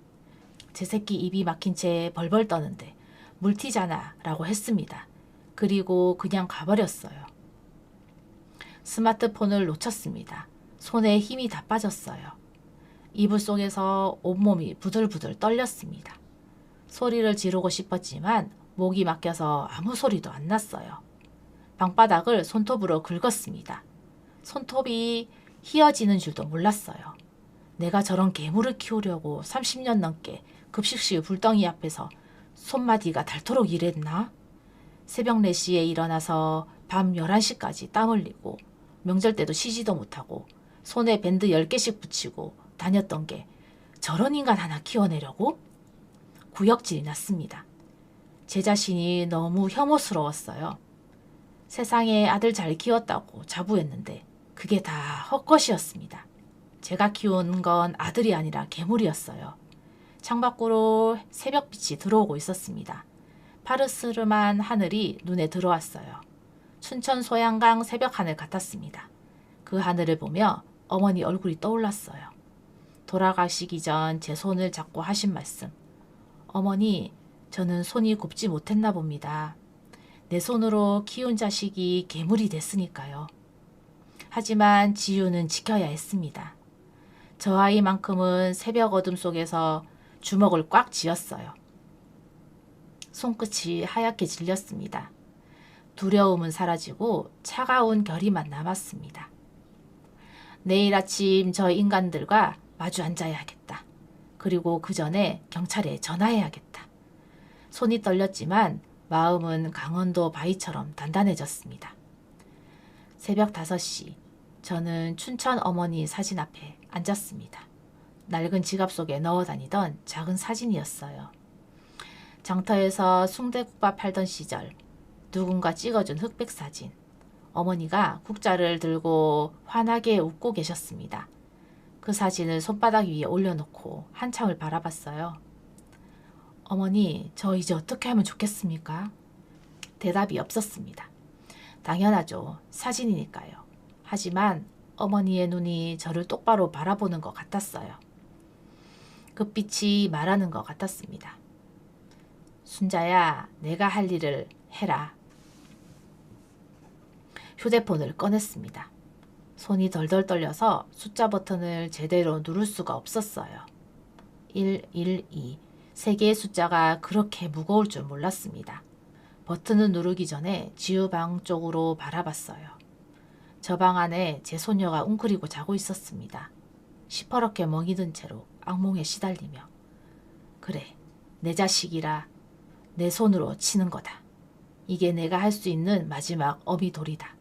S1: 제 새끼 입이 막힌 채 벌벌 떠는데 물 튀잖아 라고 했습니다. 그리고 그냥 가버렸어요. 스마트폰을 놓쳤습니다. 손에 힘이 다 빠졌어요. 이불 속에서 온몸이 부들부들 떨렸습니다. 소리를 지르고 싶었지만 목이 막혀서 아무 소리도 안 났어요. 방바닥을 손톱으로 긁었습니다. 손톱이 휘어지는 줄도 몰랐어요. 내가 저런 괴물을 키우려고 30년 넘게 급식실 불덩이 앞에서 손마디가 닳도록 일했나? 새벽 4시에 일어나서 밤 11시까지 땀 흘리고 명절 때도 쉬지도 못하고 손에 밴드 10개씩 붙이고 다녔던 게 저런 인간 하나 키워내려고? 구역질이 났습니다. 제 자신이 너무 혐오스러웠어요. 세상에 아들 잘 키웠다고 자부했는데 그게 다 헛것이었습니다. 제가 키운 건 아들이 아니라 괴물이었어요. 창밖으로 새벽빛이 들어오고 있었습니다. 파르스름한 하늘이 눈에 들어왔어요. 춘천 소양강 새벽 하늘 같았습니다. 그 하늘을 보며 어머니 얼굴이 떠올랐어요. 돌아가시기 전 제 손을 잡고 하신 말씀. 어머니, 저는 손이 곱지 못했나 봅니다. 내 손으로 키운 자식이 괴물이 됐으니까요. 하지만 지유는 지켜야 했습니다. 저 아이만큼은 새벽 어둠 속에서 주먹을 꽉 쥐었어요. 손끝이 하얗게 질렸습니다. 두려움은 사라지고 차가운 결의만 남았습니다. 내일 아침 저 인간들과 마주 앉아야겠다. 그리고 그 전에 경찰에 전화해야겠다. 손이 떨렸지만 마음은 강원도 바위처럼 단단해졌습니다. 새벽 5시, 저는 춘천 어머니 사진 앞에 앉았습니다. 낡은 지갑 속에 넣어 다니던 작은 사진이었어요. 장터에서 순대국밥 팔던 시절 누군가 찍어준 흑백 사진. 어머니가 국자를 들고 환하게 웃고 계셨습니다. 그 사진을 손바닥 위에 올려놓고 한참을 바라봤어요. 어머니, 저 이제 어떻게 하면 좋겠습니까? 대답이 없었습니다. 당연하죠. 사진이니까요. 하지만 어머니의 눈이 저를 똑바로 바라보는 것 같았어요. 급빛이 말하는 것 같았습니다. 순자야, 내가 할 일을 해라. 휴대폰을 꺼냈습니다. 손이 덜덜 떨려서 숫자 버튼을 제대로 누를 수가 없었어요. 112. 3개의 숫자가 그렇게 무거울 줄 몰랐습니다. 버튼을 누르기 전에 지우 방 쪽으로 바라봤어요. 저 방 안에 제 소녀가 웅크리고 자고 있었습니다. 시퍼렇게 멍이 든 채로 악몽에 시달리며. 그래, 내 자식이라 내 손으로 치는 거다. 이게 내가 할 수 있는 마지막 어미돌이다.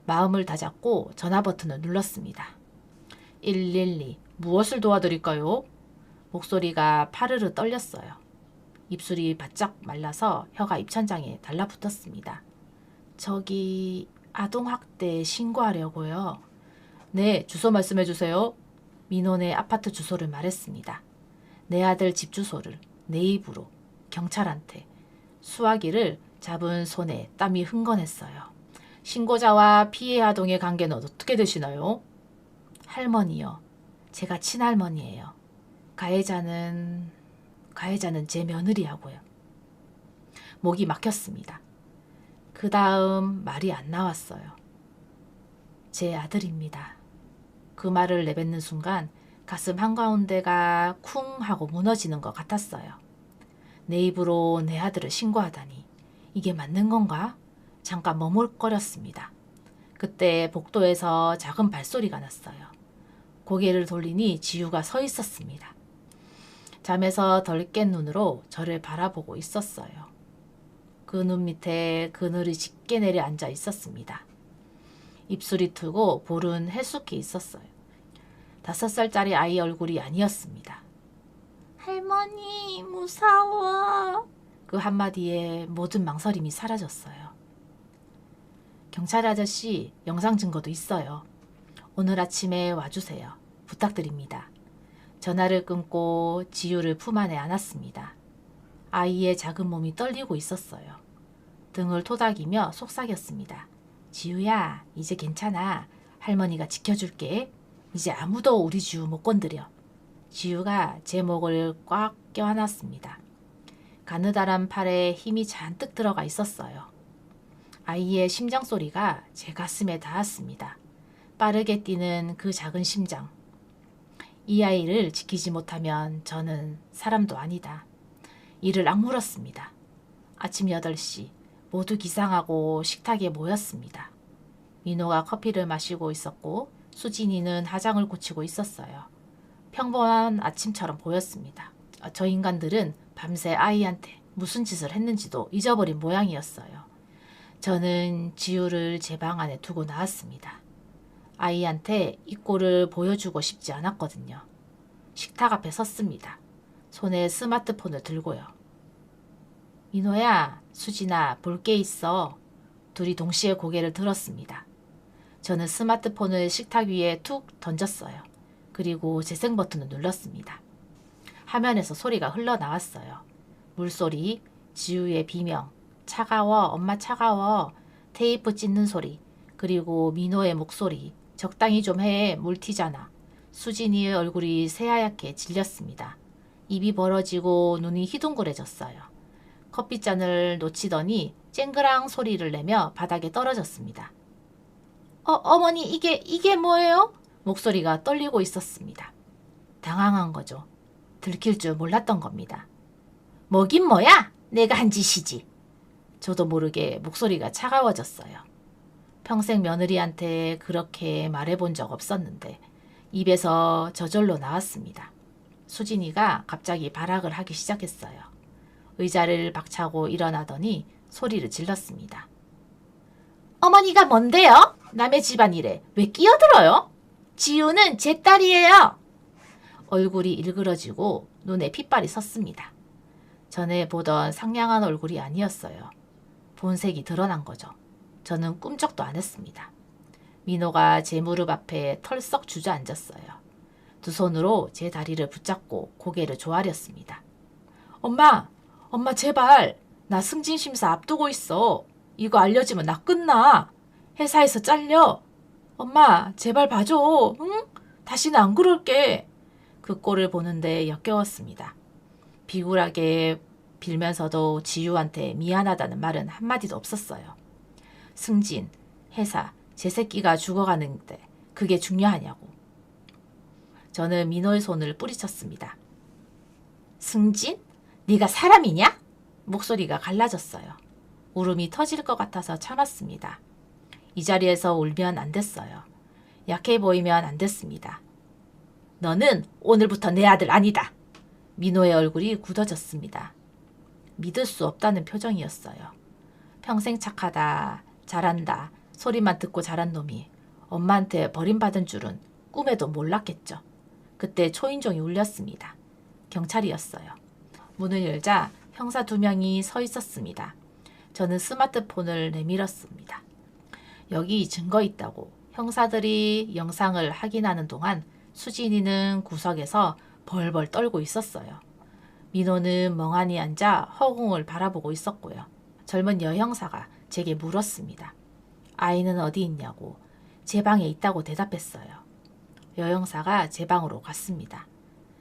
S1: 마음을 다잡고 전화 버튼을 눌렀습니다. 112, 무엇을 도와드릴까요? 목소리가 파르르 떨렸어요. 입술이 바짝 말라서 혀가 입천장에 달라붙었습니다. 저기 아동학대 신고하려고요. 네, 주소 말씀해 주세요. 민호네 아파트 주소를 말했습니다. 내 아들 집 주소를 내 입으로 경찰한테. 수화기를 잡은 손에 땀이 흥건했어요. 신고자와 피해 아동의 관계는 어떻게 되시나요? 할머니요. 제가 친할머니예요. 가해자는 제 며느리하고요. 목이 막혔습니다. 그 다음 말이 안 나왔어요. 제 아들입니다. 그 말을 내뱉는 순간 가슴 한가운데가 쿵 하고 무너지는 것 같았어요. 내 입으로 내 아들을 신고하다니 이게 맞는 건가? 잠깐 머뭇거렸습니다. 그때 복도에서 작은 발소리가 났어요. 고개를 돌리니 지우가 서 있었습니다. 잠에서 덜 깬 눈으로 저를 바라보고 있었어요. 그 눈 밑에 그늘이 짙게 내려앉아 있었습니다. 입술이 트고 볼은 해숙해 있었어요. 5살짜리 아이 얼굴이 아니었습니다.
S2: 할머니, 무서워.
S1: 그 한마디에 모든 망설임이 사라졌어요. 경찰 아저씨, 영상 증거도 있어요. 오늘 아침에 와주세요. 부탁드립니다. 전화를 끊고 지우를 품 안에 안았습니다. 아이의 작은 몸이 떨리고 있었어요. 등을 토닥이며 속삭였습니다. 지우야, 이제 괜찮아. 할머니가 지켜줄게. 이제 아무도 우리 지우 못 건드려. 지우가 제 목을 꽉 껴안았습니다. 가느다란 팔에 힘이 잔뜩 들어가 있었어요. 아이의 심장 소리가 제 가슴에 닿았습니다. 빠르게 뛰는 그 작은 심장. 이 아이를 지키지 못하면 저는 사람도 아니다. 이를 악물었습니다. 아침 8시 모두 기상하고 식탁에 모였습니다. 민호가 커피를 마시고 있었고 수진이는 화장을 고치고 있었어요. 평범한 아침처럼 보였습니다. 저 인간들은 밤새 아이한테 무슨 짓을 했는지도 잊어버린 모양이었어요. 저는 지우를 제 방 안에 두고 나왔습니다. 아이한테 이 꼴을 보여주고 싶지 않았거든요. 식탁 앞에 섰습니다. 손에 스마트폰을 들고요. 민호야, 수진아, 볼 게 있어. 둘이 동시에 고개를 들었습니다. 저는 스마트폰을 식탁 위에 툭 던졌어요. 그리고 재생 버튼을 눌렀습니다. 화면에서 소리가 흘러나왔어요. 물소리, 지우의 비명, 차가워, 엄마 차가워, 테이프 찢는 소리, 그리고 민호의 목소리, 적당히 좀 해, 물 튀잖아. 수진이의 얼굴이 새하얗게 질렸습니다. 입이 벌어지고 눈이 희둥그레졌어요. 커피잔을 놓치더니 쨍그랑 소리를 내며 바닥에 떨어졌습니다. 어머니, 이게 뭐예요? 목소리가 떨리고 있었습니다. 당황한 거죠. 들킬 줄 몰랐던 겁니다. 뭐긴 뭐야? 내가 한 짓이지. 저도 모르게 목소리가 차가워졌어요. 평생 며느리한테 그렇게 말해본 적 없었는데 입에서 저절로 나왔습니다. 수진이가 갑자기 발악을 하기 시작했어요. 의자를 박차고 일어나더니 소리를 질렀습니다. 어머니가 뭔데요? 남의 집안일에 왜 끼어들어요? 지우는 제 딸이에요. 얼굴이 일그러지고 눈에 핏발이 섰습니다. 전에 보던 상냥한 얼굴이 아니었어요. 본색이 드러난 거죠. 저는 꿈쩍도 안 했습니다. 민호가 제 무릎 앞에 털썩 주저앉았어요. 두 손으로 제 다리를 붙잡고 고개를 조아렸습니다. 엄마 제발. 나 승진 심사 앞두고 있어. 이거 알려지면 나 끝나. 회사에서 잘려. 엄마 제발 봐줘. 응? 다시는 안 그럴게. 그 꼴을 보는데 역겨웠습니다. 비굴하게 빌면서도 지유한테 미안하다는 말은 한마디도 없었어요. 승진, 회사, 제 새끼가 죽어가는데 그게 중요하냐고. 저는 민호의 손을 뿌리쳤습니다. 승진? 네가 사람이냐? 목소리가 갈라졌어요. 울음이 터질 것 같아서 참았습니다. 이 자리에서 울면 안 됐어요. 약해 보이면 안 됐습니다. 너는 오늘부터 내 아들 아니다. 민호의 얼굴이 굳어졌습니다. 믿을 수 없다는 표정이었어요. 평생 착하다, 잘한다, 소리만 듣고 자란 놈이 엄마한테 버림받은 줄은 꿈에도 몰랐겠죠. 그때 초인종이 울렸습니다. 경찰이었어요. 문을 열자 형사 2명이 서 있었습니다. 저는 스마트폰을 내밀었습니다. 여기 증거 있다고 형사들이 영상을 확인하는 동안 수진이는 구석에서 벌벌 떨고 있었어요. 민호는 멍하니 앉아 허공을 바라보고 있었고요. 젊은 여형사가 제게 물었습니다. 아이는 어디 있냐고. 제 방에 있다고 대답했어요. 여형사가 제 방으로 갔습니다.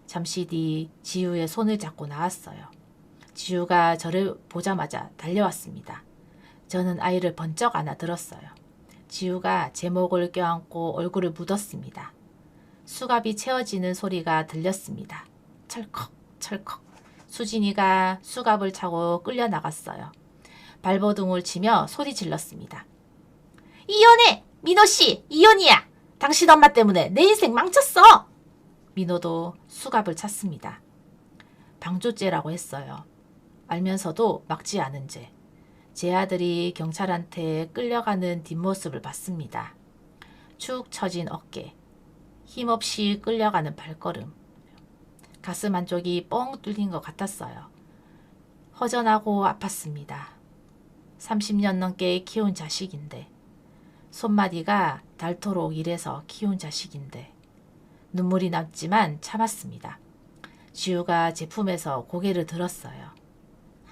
S1: 잠시 뒤 지우의 손을 잡고 나왔어요. 지우가 저를 보자마자 달려왔습니다. 저는 아이를 번쩍 안아들었어요. 지우가 제 목을 껴안고 얼굴을 묻었습니다. 수갑이 채워지는 소리가 들렸습니다. 철컥 철컥. 수진이가 수갑을 차고 끌려 나갔어요. 발버둥을 치며 소리 질렀습니다. 이혼해! 민호씨! 이혼이야! 당신 엄마 때문에 내 인생 망쳤어! 민호도 수갑을 찼습니다. 방조죄라고 했어요. 알면서도 막지 않은 죄. 제 아들이 경찰한테 끌려가는 뒷모습을 봤습니다. 축 처진 어깨, 힘없이 끌려가는 발걸음. 가슴 한쪽이 뻥 뚫린 것 같았어요. 허전하고 아팠습니다. 30년 넘게 키운 자식인데, 손마디가 닳도록 일해서 키운 자식인데, 눈물이 남지만 참았습니다. 지우가 제 품에서 고개를 들었어요.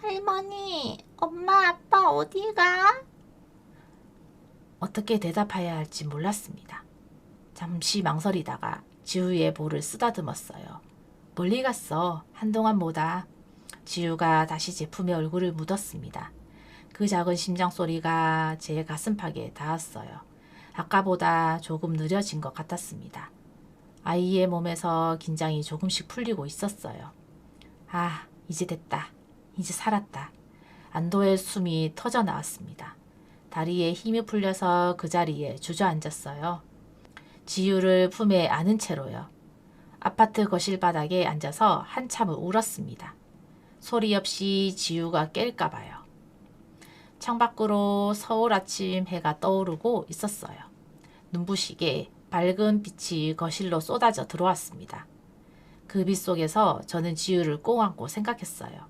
S2: 할머니, 엄마, 아빠 어디가?
S1: 어떻게 대답해야 할지 몰랐습니다. 잠시 망설이다가 지우의 볼을 쓰다듬었어요. 멀리 갔어. 한동안 못와. 지우가 다시 제 품에 얼굴을 묻었습니다. 그 작은 심장 소리가 제 가슴팍에 닿았어요. 아까보다 조금 느려진 것 같았습니다. 아이의 몸에서 긴장이 조금씩 풀리고 있었어요. 아, 이제 됐다. 이제 살았다. 안도의 숨이 터져 나왔습니다. 다리에 힘이 풀려서 그 자리에 주저앉았어요. 지우를 품에 안은 채로요. 아파트 거실 바닥에 앉아서 한참을 울었습니다. 소리 없이 지우가 깰까 봐요. 창밖으로 서울 아침 해가 떠오르고 있었어요. 눈부시게 밝은 빛이 거실로 쏟아져 들어왔습니다. 그 빛 속에서 저는 지우를 꼭 안고 생각했어요.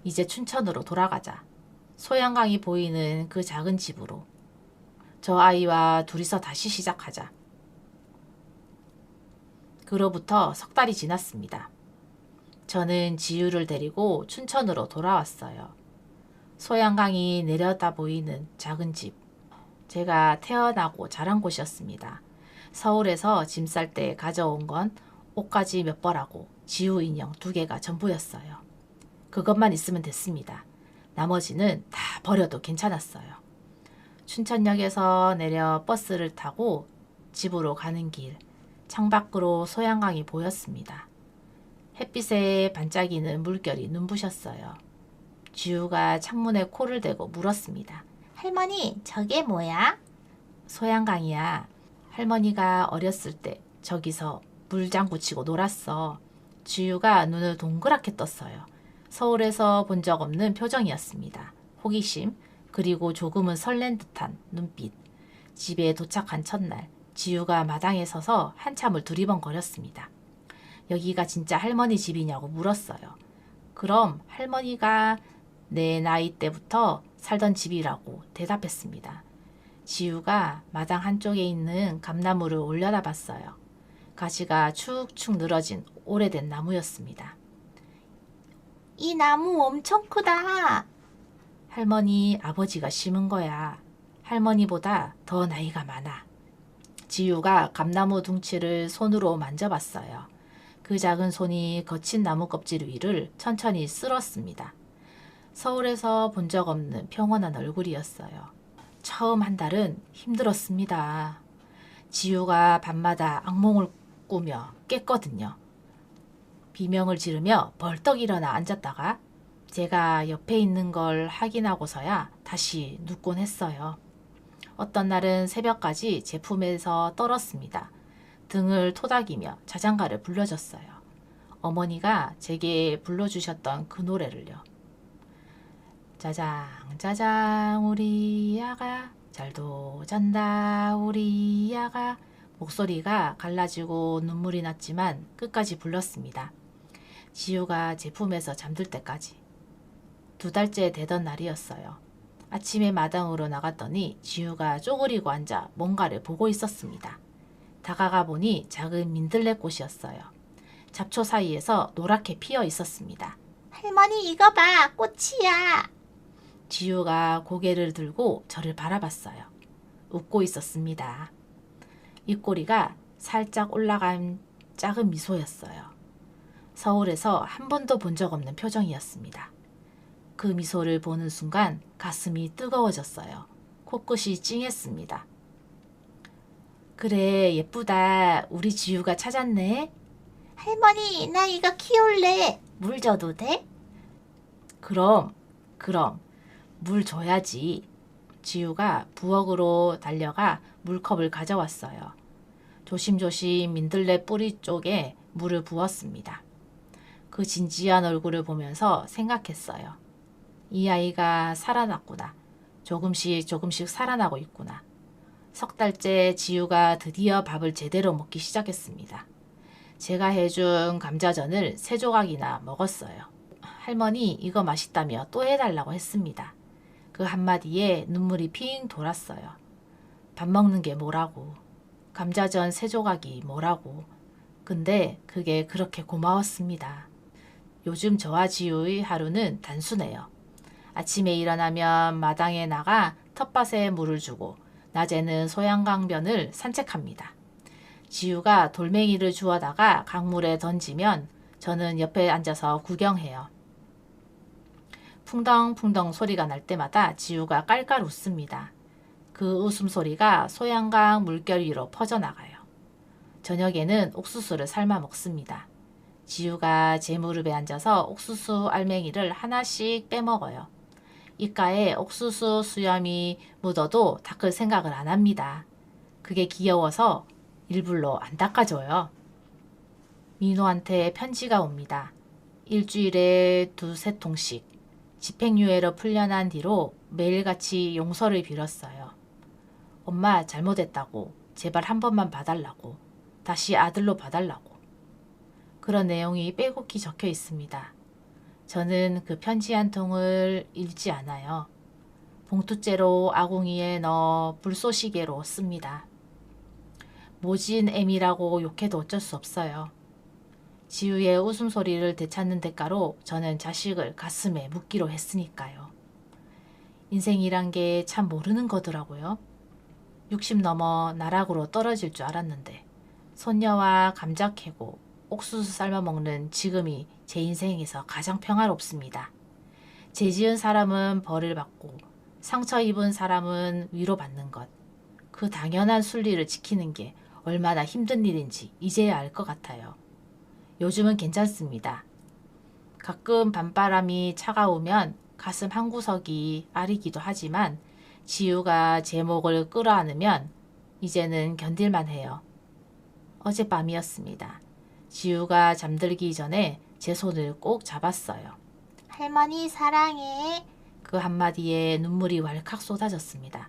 S1: 이제 춘천으로 돌아가자. 소양강이 보이는 그 작은 집으로. 저 아이와 둘이서 다시 시작하자. 그로부터 석 달이 지났습니다. 저는 지우를 데리고 춘천으로 돌아왔어요. 소양강이 내려다 보이는 작은 집. 제가 태어나고 자란 곳이었습니다. 서울에서 짐 쌀 때 가져온 건 옷가지 몇 벌하고 지우 인형 2개가 전부였어요. 그것만 있으면 됐습니다. 나머지는 다 버려도 괜찮았어요. 춘천역에서 내려 버스를 타고 집으로 가는 길, 창밖으로 소양강이 보였습니다. 햇빛에 반짝이는 물결이 눈부셨어요. 지우가 창문에 코를 대고 물었습니다.
S2: 할머니, 저게 뭐야?
S1: 소양강이야. 할머니가 어렸을 때 저기서 물장구 치고 놀았어. 지우가 눈을 동그랗게 떴어요. 서울에서 본 적 없는 표정이었습니다. 호기심, 그리고 조금은 설렌 듯한 눈빛. 집에 도착한 첫날, 지우가 마당에 서서 한참을 두리번거렸습니다. 여기가 진짜 할머니 집이냐고 물었어요. 그럼 할머니가 내 나이 때부터 살던 집이라고 대답했습니다. 지우가 마당 한쪽에 있는 감나무를 올려다봤어요. 가지가 축축 늘어진 오래된 나무였습니다.
S2: 이 나무 엄청 크다.
S1: 할머니 아버지가 심은 거야. 할머니보다 더 나이가 많아. 지우가 감나무 둥치를 손으로 만져봤어요. 그 작은 손이 거친 나무 껍질 위를 천천히 쓸었습니다. 서울에서 본 적 없는 평온한 얼굴이었어요. 처음 한 달은 힘들었습니다. 지우가 밤마다 악몽을 꾸며 깼거든요. 비명을 지르며 벌떡 일어나 앉았다가 제가 옆에 있는 걸 확인하고서야 다시 눕곤 했어요. 어떤 날은 새벽까지 제 품에서 떨었습니다. 등을 토닥이며 자장가를 불러줬어요. 어머니가 제게 불러주셨던 그 노래를요. 짜장 짜장 우리 아가 잘도 잔다 우리 아가. 목소리가 갈라지고 눈물이 났지만 끝까지 불렀습니다. 지우가 제 품에서 잠들 때까지. 2달째 되던 날이었어요. 아침에 마당으로 나갔더니 지우가 쪼그리고 앉아 뭔가를 보고 있었습니다. 다가가 보니 작은 민들레꽃이었어요. 잡초 사이에서 노랗게 피어 있었습니다.
S2: 할머니 이거 봐, 꽃이야.
S1: 지우가 고개를 들고 저를 바라봤어요. 웃고 있었습니다. 입꼬리가 살짝 올라간 작은 미소였어요. 서울에서 한 번도 본 적 없는 표정이었습니다. 그 미소를 보는 순간 가슴이 뜨거워졌어요. 코끝이 찡했습니다. 그래, 예쁘다. 우리 지우가 찾았네.
S2: 할머니, 나 이거 키울래. 물 줘도 돼?
S1: 그럼 물 줘야지. 지우가 부엌으로 달려가 물컵을 가져왔어요. 조심조심 민들레 뿌리 쪽에 물을 부었습니다. 그 진지한 얼굴을 보면서 생각했어요. 이 아이가 살아났구나. 조금씩 살아나고 있구나. 석 달째 지우가 드디어 밥을 제대로 먹기 시작했습니다. 제가 해준 감자전을 3조각이나 먹었어요. 할머니 이거 맛있다며 또 해달라고 했습니다. 그 한마디에 눈물이 핑 돌았어요. 밥 먹는 게 뭐라고. 감자전 3조각이 뭐라고. 근데 그게 그렇게 고마웠습니다. 요즘 저와 지우의 하루는 단순해요. 아침에 일어나면 마당에 나가 텃밭에 물을 주고 낮에는 소양강변을 산책합니다. 지우가 돌멩이를 주워다가 강물에 던지면 저는 옆에 앉아서 구경해요. 풍덩풍덩 소리가 날 때마다 지우가 깔깔 웃습니다. 그 웃음소리가 소양강 물결 위로 퍼져나가요. 저녁에는 옥수수를 삶아 먹습니다. 지우가 제 무릎에 앉아서 옥수수 알맹이를 하나씩 빼먹어요. 입가에 옥수수 수염이 묻어도 닦을 생각을 안 합니다. 그게 귀여워서 일부러 안 닦아줘요. 민호한테 편지가 옵니다. 일주일에 2~3통씩. 집행유예로 풀려난 뒤로 매일같이 용서를 빌었어요. 엄마 잘못했다고. 제발 한 번만 봐달라고. 다시 아들로 봐달라고. 그런 내용이 빼곡히 적혀 있습니다. 저는 그 편지 한 통을 읽지 않아요. 봉투째로 아궁이에 넣어 불쏘시개로 씁니다. 모진 애미라고 욕해도 어쩔 수 없어요. 지우의 웃음소리를 되찾는 대가로 저는 자식을 가슴에 묻기로 했으니까요. 인생이란 게 참 모르는 거더라고요. 60 넘어 나락으로 떨어질 줄 알았는데 손녀와 감자 캐고 옥수수 삶아 먹는 지금이 제 인생에서 가장 평화롭습니다. 죄 지은 사람은 벌을 받고 상처 입은 사람은 위로받는 것. 그 당연한 순리를 지키는 게 얼마나 힘든 일인지 이제야 알 것 같아요. 요즘은 괜찮습니다. 가끔 밤바람이 차가우면 가슴 한구석이 아리기도 하지만 지우가 제 목을 끌어안으면 이제는 견딜만 해요. 어젯밤이었습니다. 지우가 잠들기 전에 제 손을 꼭 잡았어요.
S2: 할머니 사랑해.
S1: 그 한마디에 눈물이 왈칵 쏟아졌습니다.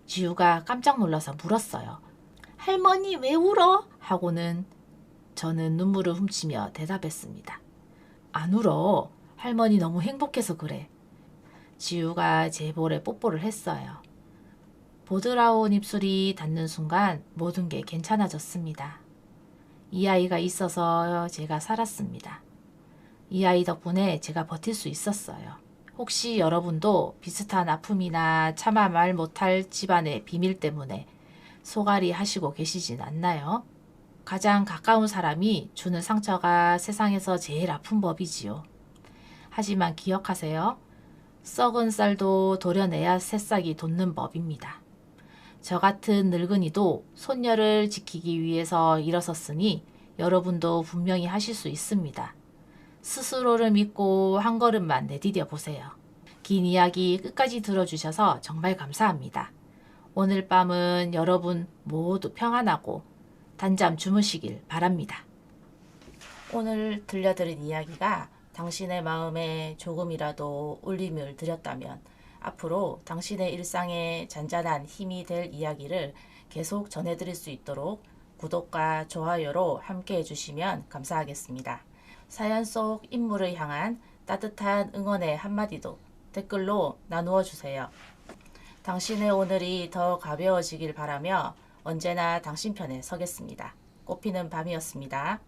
S1: 지우가 깜짝 놀라서 물었어요.
S2: 할머니 왜 울어?
S1: 하고는 저는 눈물을 훔치며 대답했습니다. 안 울어. 할머니 너무 행복해서 그래. 지우가 제 볼에 뽀뽀를 했어요. 보드라운 입술이 닿는 순간 모든 게 괜찮아졌습니다. 이 아이가 있어서 제가 살았습니다. 이 아이 덕분에 제가 버틸 수 있었어요. 혹시 여러분도 비슷한 아픔이나 차마 말 못할 집안의 비밀 때문에 소갈이 하시고 계시진 않나요? 가장 가까운 사람이 주는 상처가 세상에서 제일 아픈 법이지요. 하지만 기억하세요. 썩은 쌀도 도려내야 새싹이 돋는 법입니다. 저 같은 늙은이도 손녀를 지키기 위해서 일어섰으니 여러분도 분명히 하실 수 있습니다. 스스로를 믿고 한 걸음만 내디뎌 보세요. 긴 이야기 끝까지 들어주셔서 정말 감사합니다. 오늘 밤은 여러분 모두 평안하고 단잠 주무시길 바랍니다. 오늘 들려드린 이야기가 당신의 마음에 조금이라도 울림을 드렸다면 앞으로 당신의 일상에 잔잔한 힘이 될 이야기를 계속 전해드릴 수 있도록 구독과 좋아요로 함께 해주시면 감사하겠습니다. 사연 속 인물을 향한 따뜻한 응원의 한마디도 댓글로 나누어 주세요. 당신의 오늘이 더 가벼워지길 바라며 언제나 당신 편에 서겠습니다. 꽃피는 밤이었습니다.